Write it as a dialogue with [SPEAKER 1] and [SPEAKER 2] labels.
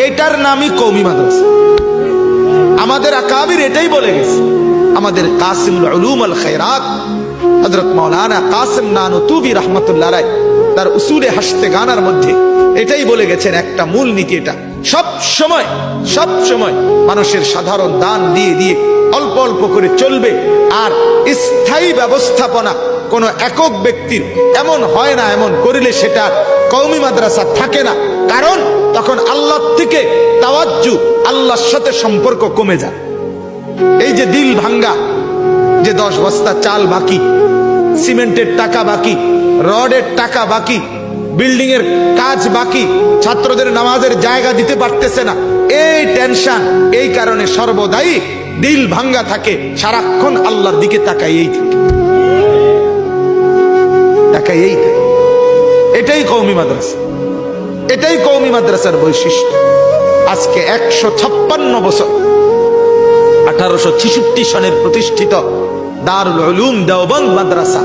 [SPEAKER 1] এটার নামই কওমি মাদ্রাসা। আমাদের আকাবির এটাই বলে গেছে। আমাদের কাসিমুল উলুম আল খায়রাত হযরত মাওলানা কাসিম নানুতুবি রাহমাতুল্লাহ আলাইহি তার উসুলে হাসতে গানার মধ্যে এটাই বলে গেছেন। একটা মূল নীতি এটা, সব সময় মানুষের সাধারণ দান দিয়ে দিয়ে অল্প অল্প করে চলবে। আর স্থায়ী ব্যবস্থাপনা কোন একক ব্যক্তির এমন হয় না, এমন করিলে সেটা কওমি মাদ্রাসা থাকে না। কারণ তখন আল্লাহ থেকে তাওয়াজ্জু, আল্লাহর সাথে সম্পর্ক কমে যায়। এই যে দিল ভাঙ্গা, যে 10 বস্তা চাল বাকি, সিমেন্টের টাকা বাকি, রডের টাকা বাকি, বিল্ডিং এর কাজ বাকি, ছাত্রদের নামাজের জায়গা দিতে পারতেছে না, এই টেনশন, এই কারণে সর্বদাই দিল ভাঙ্গা থাকে, সারাক্ষণ আল্লাহর দিকে তাকাইয়েই থাকে। এটাই কওমি মাদ্রাসা, এটাই কওমি মাদ্রাসার বৈশিষ্ট্য। আজকে 156 বছর 1866 সনের প্রতিষ্ঠিত দারুল উলুম দেওবন্দ মাদ্রাসা